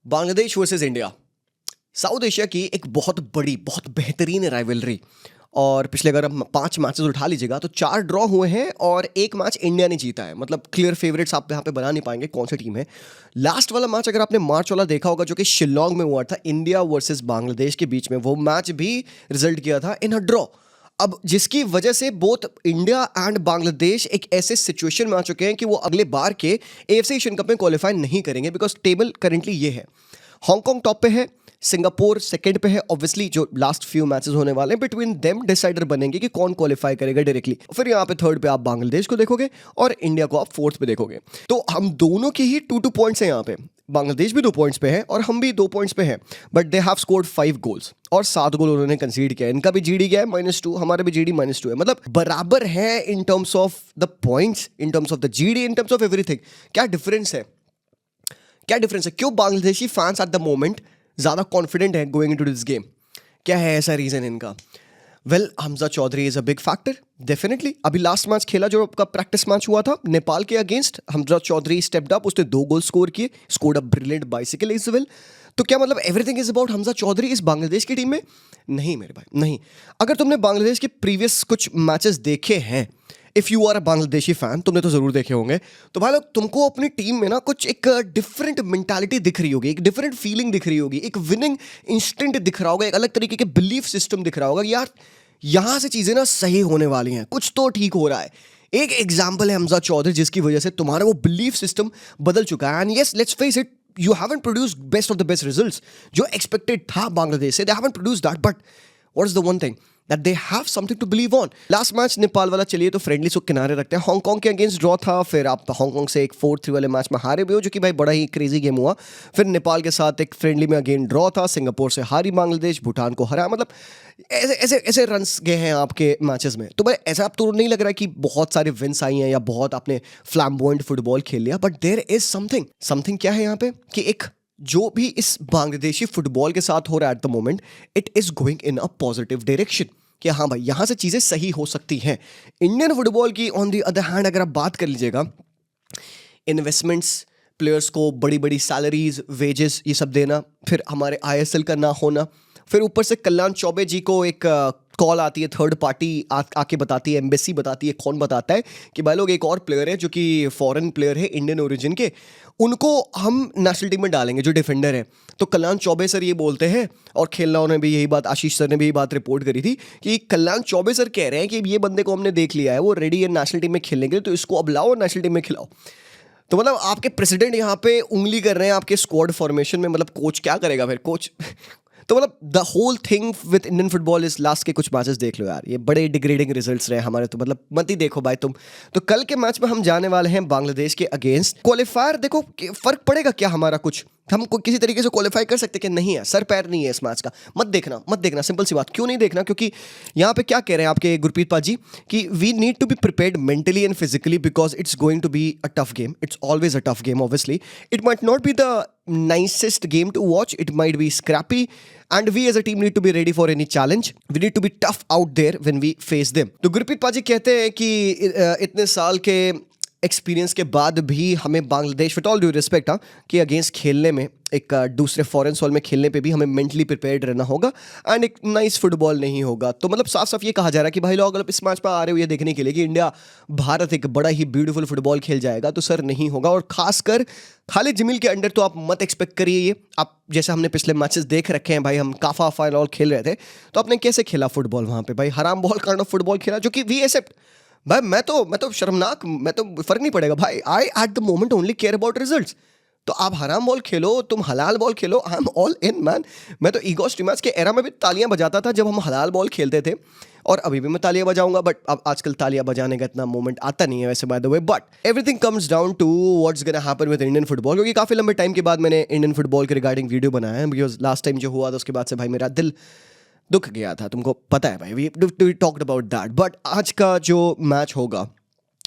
Bangladesh versus India, south Asia की एक बहुत बड़ी, बहुत बेहतरीन राइवलरी। और पिछले अगर हम 5 मैचेस उठा लीजिएगा तो 4 ड्रॉ हुए हैं और 1 मैच इंडिया ने जीता है। मतलब क्लियर फेवरेट्स आप यहाँ पे बना नहीं पाएंगे कौन सी टीम है। लास्ट वाला मैच अगर आपने मार्च वाला देखा होगा जो कि शिल्लोंग में हुआ था, इंडिया वर्सेस बांग्लादेश के बीच में, वो मैच भी रिजल्ट किया था इन अ ड्रॉ। अब जिसकी वजह से बोथ इंडिया एंड बांग्लादेश एक ऐसे सिचुएशन में आ चुके हैं कि वो अगले बार के एएफसी एशियन कप में क्वालिफाई नहीं करेंगे, बिकॉज टेबल करेंटली ये है। हांगकांग टॉप पे है, सिंगापुर सेकंड पे है। ऑब्वियसली जो लास्ट फ्यू मैचेस होने वाले हैं बिटवीन देम डिसाइडर बनेंगे कि कौन क्वालिफाई करेगा डायरेक्टली। फिर यहाँ पे थर्ड पे आप बांग्लादेश को देखोगे और इंडिया को आप फोर्थ पे देखोगे। तो हम दोनों के ही 2-2 पॉइंट्स हैं यहाँ पे। बांग्लादेश भी 2 पॉइंट्स पे है और हम भी 2 पॉइंट्स पे हैं, but they have scored 5 goals और 7 गोल उन्होंने कंसीड किया है। इनका भी जीडी गया है -2, हमारा भी जीडी -2 है। मतलब बराबर है in terms of the points, in terms of the GD, in terms of everything. क्या डिफरेंस है, क्या डिफरेंस है? क्यों Bangladeshi fans at the moment ज्यादा कॉन्फिडेंट है गोइंग इनटू दिस गेम? क्या है ऐसा रीजन इनका? Well, Hamza Chowdhury is a big factor definitely. अभी लास्ट मैच खेला जो आपका प्रैक्टिस मैच हुआ था नेपाल के against, Hamza Chowdhury stepped up, उसने 2 गोल स्कोर किए, scored a brilliant bicycle as well. तो क्या मतलब everything is about Hamza Chowdhury इस बांग्लादेश की टीम में? नहीं मेरे भाई, नहीं। अगर तुमने बांग्लादेश के प्रीवियस कुछ मैचेस देखे हैं, if you are a Bangladeshi fan, तुमने तो जरूर देखे होंगे, तो भाई लोग तुमको अपनी टीम में ना कुछ एक डिफरेंट मेंटालिटी दिख रही होगी, एक डिफरेंट फीलिंग दिख रही होगी, एक विनिंग इंस्टिंक्ट दिख रहा होगा, एक अलग तरीके के बिलीफ सिस्टम दिख रहा होगा। यार यहां से चीजें ना सही होने वाली हैं, कुछ तो ठीक हो रहा है। एक एग्जाम्पल है हमजा चौधरी, जिसकी वजह से तुम्हारा वो बिलीफ सिस्टम बदल चुका है। And yes, let's face it, you haven't produced best of the best results जो expected था बांग्लादेश से, they haven't produced that, but what is the one thing that they have something to believe on? Last match Nepal वाला चलिए तो friendly so किनारे रखते हैं, Hong Kong के अगेंस्ट ड्रॉ था, फिर आप हांगकांग से एक 4-3 वाले मैच में हारे भी हो जो कि भाई बड़ा ही क्रेजी गेम हुआ। फिर नेपाल के साथ एक फ्रेंडली में अगेन ड्रॉ था, सिंगापुर से हारी बांग्लादेश, भूटान को हरा। मतलब ऐसे ऐसे ऐसे रन्स गए हैं आपके मैचेस में। तो भाई ऐसा आप तो नहीं लग रहा है कि बहुत सारे विन्स आई हैं या बहुत आपने फ्लैम्बॉयंट फुटबॉल खेल लिया, बट देयर इज समथिंग क्या है यहाँ पे कि एक जो भी इस बांग्लादेशी फुटबॉल के साथ हो रहा है eight the moment, it is going in a positive direction कि हाँ भाई यहां से चीजें सही हो सकती हैं। इंडियन फुटबॉल की ऑन द अदर हैंड अगर आप बात कर लीजिएगा, इन्वेस्टमेंट्स, प्लेयर्स को बड़ी बड़ी सैलरीज, वेजेस, ये सब देना, फिर हमारे आईएसएल का ना होना, फिर ऊपर से कल्याण चौबे जी को एक कॉल आती है, थर्ड पार्टी आके बताती है, एम्बेसी बताती है, कौन बताता है कि भाई लोग एक और प्लेयर है जो कि फॉरेन प्लेयर है इंडियन ओरिजिन के, उनको हम नेशनल टीम में डालेंगे जो डिफेंडर है। तो कल्याण चौबे सर ये बोलते हैं, और खेलना ने भी यही बात, आशीष सर ने भी यही बात रिपोर्ट करी थी कि कल्याण चौबे सर कह रहे हैं कि ये बंदे को हमने देख लिया है, वो रेडी है नेशनल टीम में खेलने के लिए, तो इसको अब लाओ नेशनल टीम में खिलाओ। तो मतलब आपके प्रेसिडेंट यहाँ पे उंगली कर रहे हैं आपके स्क्वाड फॉर्मेशन में। मतलब कोच क्या करेगा फिर? कोच तो मतलब the whole thing with Indian football is, last के कुछ मैचेस देख लो यार, ये बड़े डिग्रेडिंग रिजल्ट्स रहे हमारे। तो मतलब मत ही देखो भाई तुम। तो कल के मैच में हम जाने वाले हैं बांग्लादेश के अगेंस्ट। क्वालिफायर देखो फर्क पड़ेगा क्या हमारा कुछ? हम किसी तरीके से क्वालिफाई कर सकते कि नहीं है? सर पैर नहीं है इस मैच का, मत देखना, मत देखना, सिंपल सी बात। क्यों नहीं देखना? क्योंकि यहाँ पे क्या कह रहे हैं आपके गुरप्रीत पाजी कि we need to be prepared mentally and physically because it's going to be a tough game. It's always a tough game, obviously it might not be the nicest game to watch, it might be scrappy, and we as a team need to be ready for any challenge. We need to be tough out there when we face them. तो गुरप्रीत पाजी कहते हैं कि इतने साल के experience के बाद भी हमें Bangladesh, with all due respect, कि अगेंस्ट खेलने में, एक दूसरे फॉरेन सॉइल में खेलने पे भी हमें मेंटली प्रिपेयर्ड रहना होगा एंड एक नाइस फुटबॉल नहीं होगा। तो मतलब साफ साफ ये कहा जा रहा है कि भाई लोग अगर इस मैच पर आ रहे हो ये देखने के लिए कि इंडिया भारत एक बड़ा ही ब्यूटीफुल फुटबॉल खेल जाएगा, तो सर नहीं होगा। और खासकर खालिद जमील के अंडर तो आप मत एक्सपेक्ट करिए ये। आप जैसे हमने पिछले मैचेस देख रखे हैं भाई, हम काफा फाइनल खेल रहे थे, तो आपने कैसे खेला फुटबॉल वहाँ पे? भाई हराम बॉल काइंड ऑफ फुटबॉल खेला जो कि वी एक्सेप्ट। भाई मैं तो शर्मनाक, मैं तो फर्क नहीं पड़ेगा भाई, I at the moment only care about results. तो आप हराम बॉल खेलो, तुम हलाल बॉल खेलो, I am all in man. मैं तो ईगो स्ट्रीमर्स के एरा में भी तालियां बजाता था जब हम हलाल बॉल खेलते थे, और अभी भी मैं तालियां बजाऊंगा, बट अब आजकल तालियां बजाने का इतना मोमेंट आता नहीं है वैसे by the way. But everything comes down to what's gonna happen with Indian football, क्योंकि काफी लंबे टाइम के बाद मैंने इंडियन फुटबॉल के रिगार्डिंग वीडियो बनाया है, बिकॉज लास्ट टाइम जो हुआ था उसके बाद से भाई मेरा दिल दुख गया था, तुमको पता है भाई, we talked about that. But आज का जो मैच होगा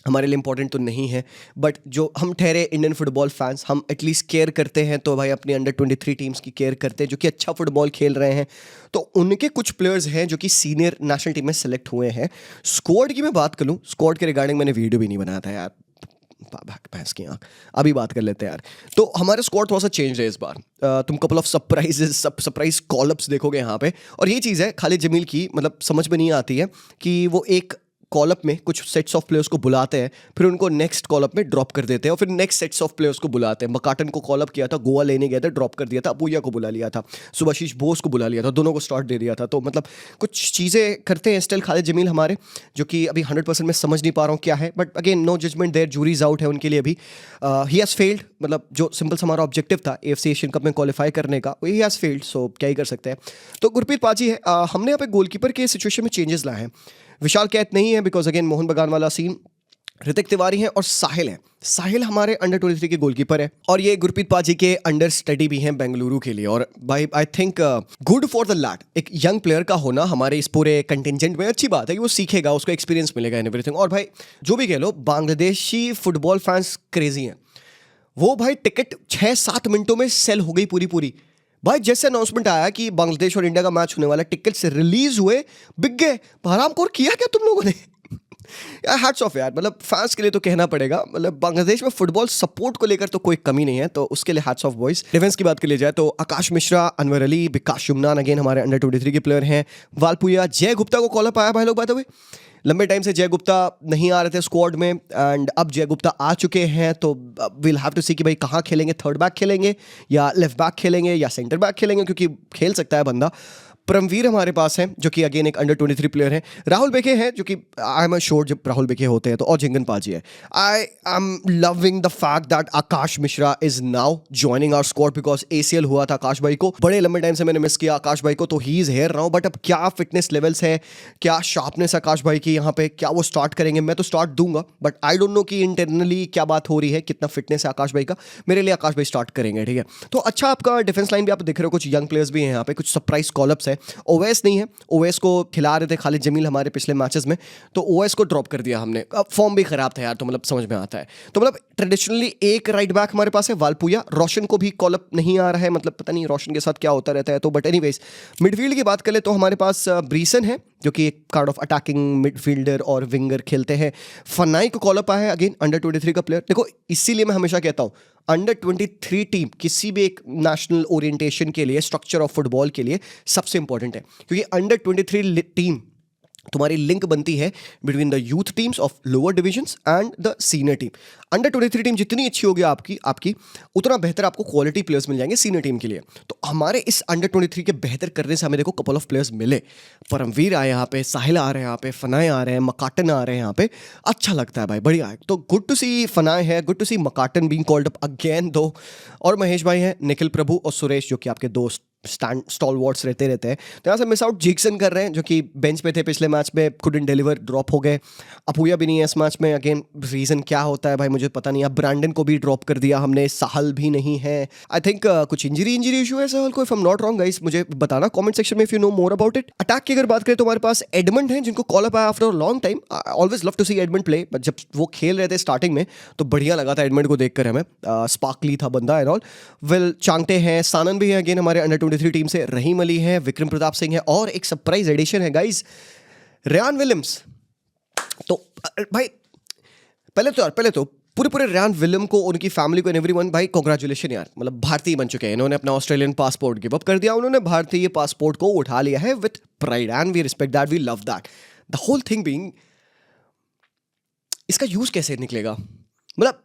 हमारे लिए इंपॉर्टेंट तो नहीं है, बट जो हम ठहरे इंडियन फुटबॉल फैंस, हम एटलीस्ट केयर करते हैं तो भाई अपनी अंडर 23 टीम्स की केयर करते हैं जो कि अच्छा फुटबॉल खेल रहे हैं। तो उनके कुछ प्लेयर्स हैं जो कि सीनियर नेशनल टीम में सेलेक्ट हुए हैं। स्क्वाड की मैं बात करूं, स्क्वाड के रिगार्डिंग मैंने वीडियो भी नहीं बनाया था यार, भैंस की आंख, अभी बात कर लेते हैं यार। तो हमारे स्क्वाड थोड़ा सा चेंज है इस बार। तुम कपल ऑफ सरप्राइज कॉलअप्स देखोगे यहाँ पे, और ये चीज़ है खालिद जमील की, मतलब समझ में नहीं आती है कि वो एक कॉलअप में कुछ सेट्स ऑफ प्लेयर्स को बुलाते हैं, फिर उनको नेक्स्ट कॉलअप में ड्रॉप कर देते हैं, और फिर नेक्स्ट सेट्स ऑफ प्लेयर्स को बुलाते हैं। मकाटन को कॉलअप किया था, गोवा लेने गया था, ड्रॉप कर दिया था, अपूया को बुला लिया था, सुभाशीष बोस को बुला लिया था, दोनों को स्टार्ट दे दिया था। तो मतलब कुछ चीज़ें करते हैं स्टिल खालिद जमील हमारे, जो कि अभी 100% मैं समझ नहीं पा रहा हूँ क्या है, but again no judgement there, jury's out है उनके लिए अभी। ही हैज़ फेल्ड, मतलब जो सिंपल हमारा ऑब्जेक्टिव था AFC एशियन कप में क्वालिफाई करने का, ही हैज़ फेल्ड, सो क्या ही कर सकते हैं। तो गुरप्रीत पाजी है, हमने यहाँ पे गोलकीपर के सिचुएशन में चेंजेस लाए हैं। विशाल कैत नहीं है बिकॉज अगेन मोहन बगान वाला सीन, ऋतिक तिवारी है और साहिल है। साहिल हमारे अंडर 23 के गोलकीपर है, और ये गुरप्रीत पाजी के अंडर स्टडी भी हैं बेंगलुरु के लिए। और भाई I think good for the lad, एक यंग प्लेयर का होना हमारे इस पूरे कंटिजेंट में अच्छी बात है कि वो सीखेगा, उसको एक्सपीरियंस मिलेगा इन एवरीथिंग। और भाई जो भी कह लो, बांग्लादेशी फुटबॉल फैंस क्रेजी हैं। वो भाई टिकट 6-7 मिनटों में सेल हो गई पूरी। भाई जैसे अनाउंसमेंट आया कि बांग्लादेश और इंडिया का मैच होने वाला, टिकट से रिलीज हुए, बिक गए। हरामखोर किया क्या तुम लोगों ने? यार हैट्स ऑफ यार, मतलब फैंस के लिए तो कहना पड़ेगा, मतलब बांग्लादेश में फुटबॉल सपोर्ट को लेकर तो कोई कमी नहीं है, तो उसके लिए हैट्स ऑफ बॉयज। डिफेंस की बात कर ली जाए तो आकाश मिश्रा, अनवर अली, विकास शुमनान अगेन हमारे अंडर 23 के प्लेयर हैं। वालपुया, जय गुप्ता को कॉल अप आया भाई लोग, बात हुई लंबे टाइम से जय गुप्ता नहीं आ रहे थे स्क्वाड में, एंड अब जय गुप्ता आ चुके हैं, तो विल हैव टू सी कि भाई कहाँ खेलेंगे, थर्ड बैक खेलेंगे या लेफ्ट बैक खेलेंगे या सेंटर बैक खेलेंगे, क्योंकि खेल सकता है बंदा। परमवीर हमारे पास है जो कि अगेन एक अंडर 23 प्लेयर है। राहुल बेके हैं जो कि आई एम श्योर जब राहुल बेके होते हैं तो, और जिंगन पाजी है। I am loving the fact that Akash Mishra is now joining our squad because ACL हुआ था आकाश भाई को, बड़े लंबे टाइम से मैंने मिस किया आकाश भाई को, तो he is here now. But अब क्या फिटनेस लेवल्स है, क्या शार्पनेस आकाश भाई की यहाँ पे, क्या वो स्टार्ट करेंगे? मैं तो स्टार्ट दूंगा, बट आई डोंट नो कि इंटरनली क्या बात हो रही है, कितना फिटनेस है आकाश भाई का। मेरे लिए आकाश भाई स्टार्ट करेंगे, ठीक है। तो अच्छा आपका डिफेंस लाइन भी आप देख रहे हो, कुछ यंग प्लेयर्स भी हैं यहाँ पे, कुछ सरप्राइज कॉलअप्स है। ओवैस नहीं है, ओवैस को खिला रहे थे खालिद जमील हमारे पिछले मैचेस में, तो ओवैस को ड्रॉप कर दिया हमने। अब फॉर्म भी खराब था यार, तो मतलब समझ में आता है। तो मतलब ट्रेडिशनली एक राइट बैक हमारे पास है वालपुया, रोशन को भी कॉलअप नहीं आ रहा है, मतलब पता नहीं रोशन के साथ क्या होता रहता है, तो बट एनीवेज। मिडफील्ड की बात करें तो हमारे पास ब्रीसन है जो कि एक कार्ड ऑफ अटैकिंग मिडफील्डर और विंगर खेलते हैं। फनाई को कॉलअप आया है अगेन अंडर 23 का प्लेयर। देखो इसीलिए मैं हमेशा कहता हूँ अंडर 23 टीम किसी भी एक नेशनल ओरिएंटेशन के लिए, स्ट्रक्चर ऑफ फुटबॉल के लिए सबसे इंपॉर्टेंट है, क्योंकि अंडर 23 टीम तुम्हारी लिंक बनती है between the youth teams of lower divisions and the senior team. Under 23 team जितनी अच्छी होगी आपकी उतना बेहतर आपको क्वालिटी प्लेयर्स मिल जाएंगे सीनियर टीम के लिए। तो हमारे इस अंडर 23 के बेहतर करने से हमें देखो कपल ऑफ प्लेयर्स मिले। परमवीर आए यहाँ पे, साहिल आ रहे हैं यहाँ पे, फनाए आ रहे हैं, मकाटन आ रहे हैं यहाँ पे, अच्छा लगता है भाई, बढ़िया है। तो गुड टू सी फनाए है, good to see Makatan being called up again though, और महेश भाई हैं, निखिल प्रभु और सुरेश जो कि आपके दोस्त स्टॉल वॉर्ड्स रहते हैं। तो यहाँ से मिस आउट जिक्सन कर रहे हैं जो कि बेंच पे थे पिछले मैच में, कुडंट डिलीवर, ड्रॉप हो गए। अपूया भी नहीं है इस मैच में, अगेन रीजन क्या होता है भाई मुझे पता नहीं। अब ब्रांडन को भी ड्रॉप कर दिया हमने, साहल भी नहीं है। आई थिंक कुछ इंजरी इशू है साहल को, if I am not wrong guys, मुझे बताना कमेंट सेक्शन में if you know more about it. Attack की अगर बात करें तो हमारे पास एडमंड है जिनको कॉल अप आया after a long time. Always love to see Edmund play, but जब वो खेल रहे थे स्टार्टिंग में तो बढ़िया लगा था एडमंड को देखकर हमें, स्पार्कली था बंदा एंड ऑल। विल चांगटे हैं, सानन भी है अगेन हमारे अंडर 23 टीम से, रहीम अली है, विक्रम प्रताप सिंह है, और एक सरप्राइज एडिशन है गाइस, रेयान विलियम्स। तो भाई पहले तो पूरे रेयान विलियम को, उनकी फैमिली को, एवरीवन भाई कांग्रेचुलेशन यार, मतलब भारतीय बन चुके हैं। इन्होंने अपना ऑस्ट्रेलियन पासपोर्ट गिव अप कर दिया, उन्होंने भारतीय पासपोर्ट को उठा लिया है with pride and we respect that, we love that. The whole thing being, इसका यूज कैसे निकलेगा, मतलब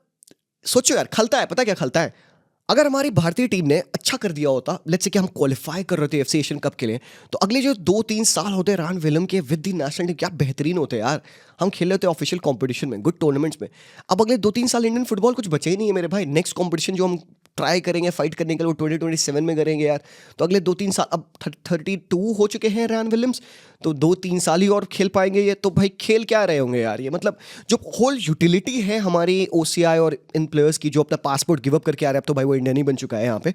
सोचो यार, खलता है, पता क्या खलता है, अगर हमारी भारतीय टीम ने अच्छा कर दिया होता, लेट्स से कि हम क्वालिफाई कर रहे थे AFC एशियन कप के लिए, तो अगले जो 2-3 साल होते रेयान विलियम के विद द नेशनल टीम क्या बेहतरीन होते यार। हम खेल रहे थे ऑफिशियल कंपटीशन में, गुड टूर्नामेंट्स में। अब अगले 2-3 साल इंडियन फुटबॉल कुछ बचे ही नहीं है मेरे भाई। नेक्स्ट कंपटीशन जो हम ट्राई करेंगे फाइट करने के लिए वो 2027 में करेंगे यार। तो अगले 2-3 साल, अब 32 हो चुके हैं रेयान विलियम्स, तो 2-3 साल ही और खेल पाएंगे ये। तो भाई खेल क्या रहे होंगे यार ये, मतलब जो होल यूटिलिटी है हमारी OCI और इन प्लेयर्स की, जो अपना पासपोर्ट गिव अप करके आ रहे हैं, अब तो भाई वो इंडियन ही बन चुका है यहाँ पे।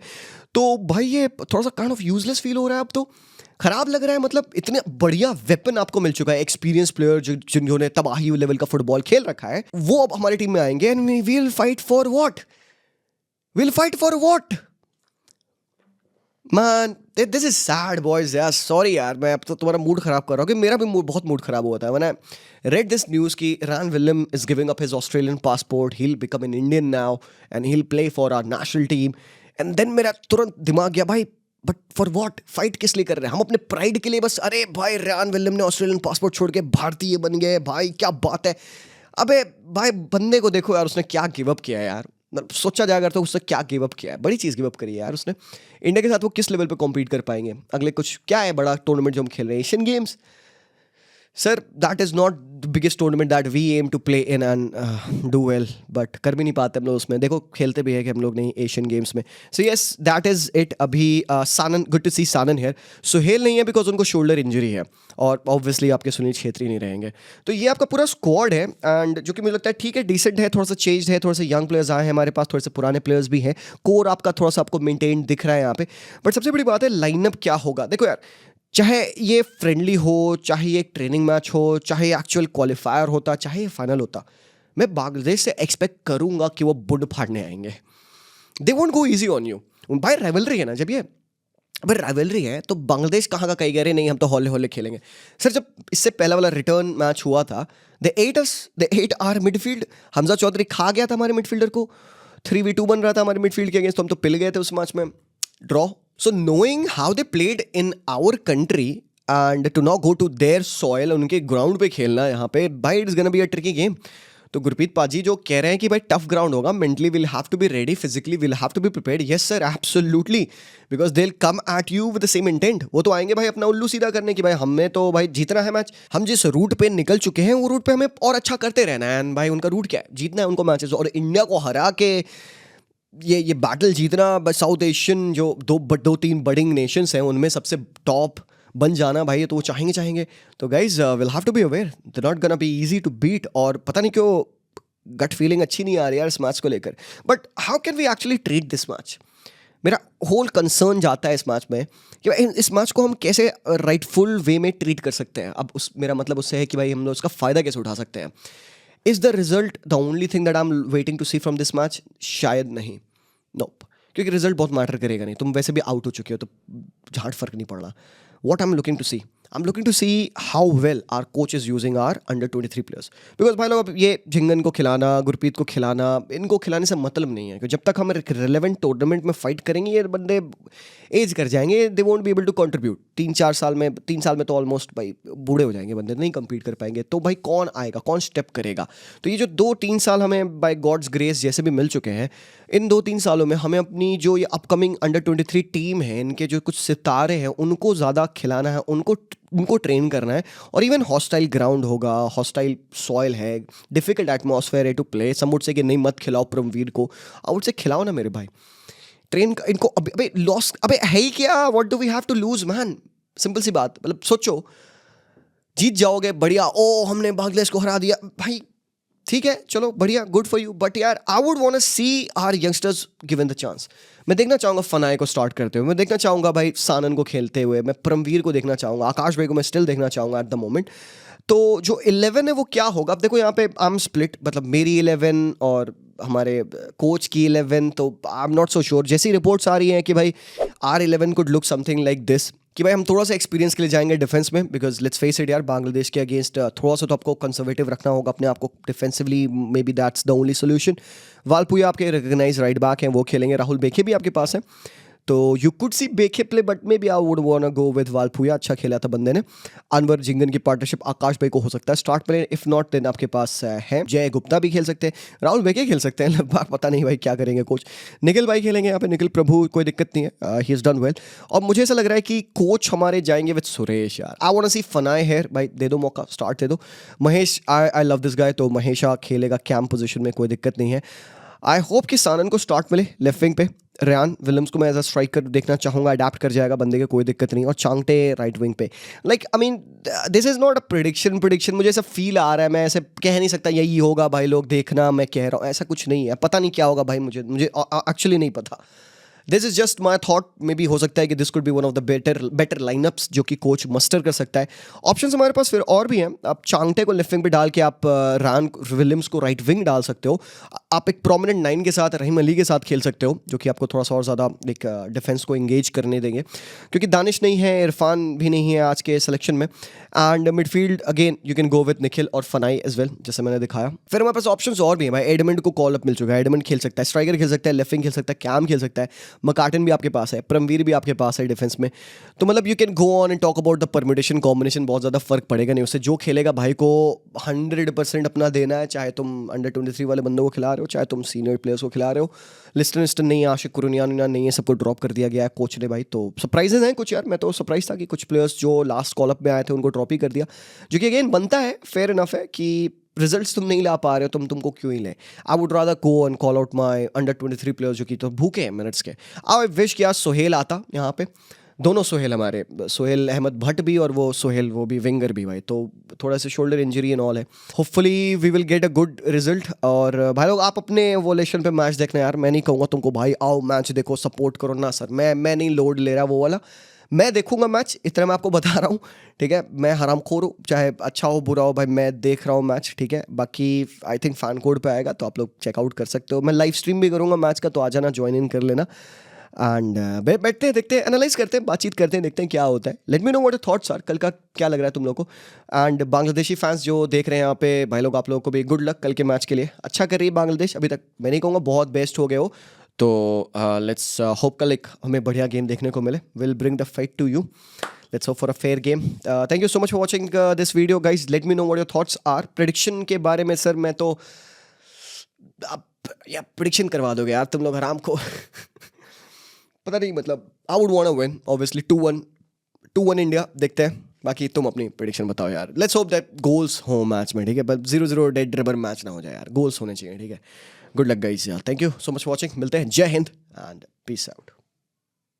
तो भाई ये थोड़ा सा काइंड ऑफ यूजलेस फील हो रहा है, अब तो खराब लग रहा है। मतलब इतने बढ़िया वेपन आपको मिल चुका है, एक्सपीरियंस प्लेयर जिन्होंने तबाही लेवल का फुटबॉल खेल रखा है, वो अब हमारी टीम में आएंगे and we will fight for what, will fight for what. Man this is sad boys यार, सॉरी यार, मैं अब तो तुम्हारा मूड खराब कर रहा हूँ कि मेरा भी बहुत मूड खराब हुआ था मैंने रेड दिस न्यूज़ की Ryan William is giving up his Australian passport, he will become an Indian now and he will play for our national team. And then मेरा तुरंत दिमाग गया भाई, बट फॉर व्हाट, फाइट किस लिए कर रहे हैं हम? अपने प्राइड के लिए बस? अरे भाई रैन विलियम ने ऑस्ट्रेलियन पासपोर्ट छोड़ के भारतीय बन गए भाई, क्या बात है। अबे भाई बंदे को देखो यार, उसने क्या गिव अप किया है यार, मतलब सोचा जाए अगर तो उसने क्या गिव अप किया है, बड़ी चीज़ गिव अप करी है यार उसने। इंडिया के साथ वो किस लेवल पे कॉम्पीट कर पाएंगे अगले कुछ, क्या है बड़ा टूर्नामेंट जो हम खेल रहे हैं, Asian games. Sir that is not the biggest tournament that we aim to play in and do well, but कर भी नहीं पाते हम लोग उसमें। देखो खेलते भी है कि हम लोग नहीं एशियन गेम्स में। So yes that is it. अभी Sanan, good to see Sanan here. Suhail नहीं है बिकॉज उनको शोल्डर इंजरी है, और ऑब्वियसली आपके सुनील छेत्री नहीं रहेंगे। तो ये आपका पूरा स्क्वाड है, एंड जो कि मुझे लगता है ठीक है, डिसेंट है, थोड़ा सा चेंज है, थोड़ा सा यंग प्लेयर्स आए हैं हमारे पास, थोड़े से पुराने प्लेयर्स भी हैं, कोर आपका थोड़ा सा आपको मेंटेन दिख रहा है यहाँ पे। बट सबसे बड़ी बात है लाइनअप क्या होगा। देखो यार, चाहे ये फ्रेंडली हो, चाहे ये एक ट्रेनिंग मैच हो, चाहे ये एक्चुअल क्वालिफायर होता, चाहे ये फाइनल होता, मैं बांग्लादेश से एक्सपेक्ट करूंगा कि वो बुड फाड़ने आएंगे। They won't go easy on you भाई। राइवलरी है ना, जब ये अगर राइवलरी है तो बांग्लादेश कहाँ का कही कह रहे नहीं हम तो हौले हौले खेलेंगे। सर जब इससे पहला वाला रिटर्न मैच हुआ था, they ate our midfield, Hamza Chowdhury खा गया था हमारे मिडफील्डर को, 3v2 बन रहा था हमारे मिडफील्ड के अगेंस्ट, तो हम तो पिल गए थे उस मैच में, draw. So knowing how they played in our country and to not go to their soil, उनके ग्राउंड पे खेलना यहाँ पे भाई, it's gonna be a tricky game. तो गुरप्रीत पाजी जो कह रहे हैं कि भाई टफ ग्राउंड होगा, mentally will have to be ready, physically will have to be prepared, yes sir absolutely, because they will come at you with the same intent. वो तो आएंगे भाई अपना उल्लू सीधा करने की, भाई हमें तो भाई जीतना है मैच, हम जिस रूट पे निकल चुके हैं वो रूट पे हमें और अच्छा करते रहना है। एंड भाई उनका रूट क्या है, जीतना है उनको मैचेस, और इंडिया को हरा के ये बैटल जीतना, बस साउथ एशियन जो दो तीन बडिंग नेशंस हैं उनमें सबसे टॉप बन जाना भाई, तो वो चाहेंगे। तो guys will have to be aware, they not gonna be easy to beat. और पता नहीं क्यों गट फीलिंग अच्छी नहीं आ रही यार इस मैच को लेकर, but how can we actually treat this match. मेरा होल कंसर्न जाता है इस मैच में कि भाई इस मैच को हम कैसे राइटफुल वे में ट्रीट कर सकते हैं। अब उस मेरा मतलब उससे है कि भाई हम लोग उसका फ़ायदा कैसे उठा सकते हैं। Is the result the only thing that I am waiting to see from this match? शायद नहीं, नोप, क्योंकि रिजल्ट बहुत मैटर करेगा नहीं, तुम वैसे भी आउट हो चुके हो तो झाड़ फर्क नहीं पड़ना। What I am looking to see, I am looking to see how well our coach is using our under 23 players. Because भाई लोग अब ये झिंगन को खिलाना, गुरप्रीत को खिलाना, इनको खिलाने से मतलब नहीं है, क्योंकि जब तक हम रिलेवेंट टूर्नामेंट में फाइट करेंगे ये बंदे एज कर जाएंगे, they won't be able to contribute. 3 साल में तो ऑलमोस्ट भाई बूढ़े हो जाएंगे बंदे, नहीं कंपीट कर पाएंगे। तो भाई कौन आएगा, कौन स्टेप करेगा? तो ये जो 2-3 साल हमें बाय गॉड्स ग्रेस जैसे भी मिल चुके हैं, इन 2-3 सालों में हमें अपनी जो ये अपकमिंग अंडर 23 टीम है, इनके जो कुछ सितारे हैं उनको ज़्यादा खिलाना है, उनको ट्रेन करना है। और इवन हॉस्टाइल ग्राउंड होगा, हॉस्टाइल सॉइल है, डिफिकल्ट एटमॉस्फेयर है to play. Some would say कि नहीं मत खिलाओ परमवीर को, आई वुड से खिलाओ ना मेरे भाई, ट्रेन इनको। अबे लॉस, अबे है ही क्या, what do we have to lose man? Simple सी बात, मतलब सोचो, जीत जाओगे बढ़िया, ओ हमने बांग्लादेश को हरा दिया भाई, ठीक है चलो बढ़िया, गुड फॉर यू, बट यार I would want to see our youngsters given the chance. मैं देखना चाहूँगा फनाए को स्टार्ट करते हुए, मैं देखना चाहूँगा भाई सानन को खेलते हुए, मैं परमवीर को देखना चाहूँगा, आकाश भाई को मैं स्टिल देखना चाहूँगा एट द मोमेंट। तो जो 11 है वो क्या होगा? अब देखो यहाँ पे आई एम स्प्लिट, मतलब मेरी 11 और हमारे कोच की 11, तो I am not so sure. जैसी रिपोर्ट्स आ रही हैं कि भाई our 11 could look something like this, कि भाई हम थोड़ा सा एक्सपीरियंस के लिए जाएंगे डिफेंस में, बिकॉज लेट्स फेस इट यार, बांग्लादेश के अगेंस्ट थोड़ा सा तो आपको कंजर्वेटिव रखना होगा अपने आप को defensively, maybe that's the only solution. Valpuia आपके रिकग्नाइज राइट बैक हैं, वो खेलेंगे, राहुल बेखे भी आपके पास है, तो you could see Bekey play, but maybe I would want go with Valpuia, अच्छा खेला था बंदे ने। अनवर झिंगन की पार्टनरशिप आकाश भाई को हो सकता है start player, if not then आपके पास है जय गुप्ता भी खेल सकते हैं, राहुल बेके खेल सकते हैं लगभग, पता नहीं भाई क्या करेंगे कोच। निखिल भाई खेलेंगे यहाँ पे, निखिल प्रभु, कोई दिक्कत नहीं है, ही इज डन वेल। और मुझे ऐसा लग रहा है कि कोच हमारे जाएंगे विद सुरेश यार, I want to see Fanai here, भाई दे दो मौका, स्टार्ट दे दो। Mahesh, I love this guy, तो महेशा खेलेगा कैंप पोजिशन में, कोई दिक्कत नहीं है। आई होप कि सानन को स्टार्ट मिले लेफ्ट विंग पे, रेयान विलियम्स को मैं एज अ स्ट्राइकर देखना चाहूँगा, अडेप्ट कर जाएगा बंदे के, कोई दिक्कत नहीं। और चांगटे राइट विंग पे, like I mean this is not a prediction, मुझे ऐसा फील आ रहा है, मैं ऐसे कह नहीं सकता यही होगा भाई लोग देखना, मैं कह रहा हूँ ऐसा कुछ नहीं है, पता नहीं क्या होगा भाई, मुझे एक्चुअली नहीं पता। This is just my thought, may be हो सकता है कि this could be one of the better line-ups जो कि कोच मस्टर कर सकता है। ऑप्शन हमारे पास फिर और भी हैं। आप चांगटे को लेफ्ट विंग पे डाल के आप रान विलियम्स को राइट विंग डाल सकते हो। आप एक प्रोमिनेंट 9 के साथ रहीम अली के साथ खेल सकते हो, जो कि आपको थोड़ा सा और ज़्यादा एक डिफेंस को इंगेज करने देंगे, क्योंकि दानिश नहीं है, इरफान भी नहीं है आज के सिलेक्शन में। And midfield again you can go with Nikhil और फनाई एज वेल, जैसे मैंने दिखाया। फिर हमारे पास ऑप्शंस और भी हैं भाई। एडमंड को कॉल अप मिल चुका है, एडमंड खेल सकता है, स्ट्राइकर खेल सकता है, लेफ्ट विंग खेल सकता है, कैम खेल सकता है, मकाटन भी आपके पास है, परमवीर भी आपके पास है डिफेंस में। तो मतलब you can go on and talk about the permutation combination. बहुत ज़्यादा फर्क पड़ेगा नहीं उससे। जो खेलेगा भाई को 100% अपना देना है, चाहे तुम अंडर 23 वाले बंदों को खिला रहे हो, चाहे तुम सीनियर प्लेयर्स को खिला रहे हो। लिस्टन नहीं है, आशिक कुरुनियान नहीं है, सबको ड्रॉप कर दिया गया है कोच ने भाई। तो सरप्राइजेज हैं कुछ यार। मैं तो सरप्राइज था कि कुछ प्लेयर्स जो लास्ट कॉल अप में आए थे उनको ड्रॉप ही कर दिया, जो कि अगेन बनता है, फेयर इनफ है कि रिजल्ट्स तुम नहीं ला पा रहे हो, तुमको क्यों ही ले। I would rather go and call out my under 23 players जो कि तो भूखे हैं मिनट्स के। आई विश कि आज सोहेल आता यहाँ पे। दोनों सोहेल हमारे, सोहेल अहमद भट्ट भी और वो सोहेल वो भी विंगर भी भाई। तो थोड़ा सा शोल्डर इंजरी एंड ऑल है। Hopefully we will get a good result. और भाई लोग आप अपने वो लेशन पे मैच देखना यार। मैं नहीं कहूँगा तुमको भाई आओ मैच देखो सपोर्ट करो ना सर, मैं नहीं लोड ले रहा वो वाला। मैं देखूंगा मैच, इतना मैं आपको बता रहा हूँ, ठीक है। मैं हरामखोर हूँ, चाहे अच्छा हो बुरा हो भाई, मैं देख रहा हूँ मैच, ठीक है। बाकी आई थिंक फैन कोड पे आएगा तो आप लोग चेकआउट कर सकते हो। मैं लाइव स्ट्रीम भी करूँगा मैच का, तो आ जाना, ज्वाइन इन कर लेना। एंड बैठते हैं, देखते हैं, एनालाइज करते हैं, बातचीत करते हैं, देखते हैं क्या होता है। Let me know what your thoughts are. कल का क्या लग रहा है तुम लोग को। एंड बांग्लादेशी फैंस जो देख रहे हैं यहाँ पे भाई लोग, आप लोगों को भी गुड लक कल के मैच के लिए। अच्छा कर रही है बांग्लादेश अभी तक, मैं नहीं कहूँगा बहुत बेस्ट हो गए हो। तो लेट्स होप कल एक हमें बढ़िया गेम देखने को मिले। Will bring the fight to you. Let's hope for a fair game. Thank you so much for watching this video guys. Let me know what your thoughts are. Prediction के बारे में सर मैं तो आप या प्रेडिक्शन करवा दोगे यार तुम लोग हराम को। पता नहीं, मतलब I would want to win obviously 2-1 India. देखते हैं, बाकी तुम अपनी प्रेडिक्शन बताओ यार। लेट्स होप दैट गोल्स हो मैच में, ठीक है। बट 0-0 डेड रबर मैच ना हो जाए यार, गोल्स होने चाहिए, ठीक है। गुड लक गाइस यार, thank you so much for watching. मिलते हैं, जय हिंद एंड पीस आउट।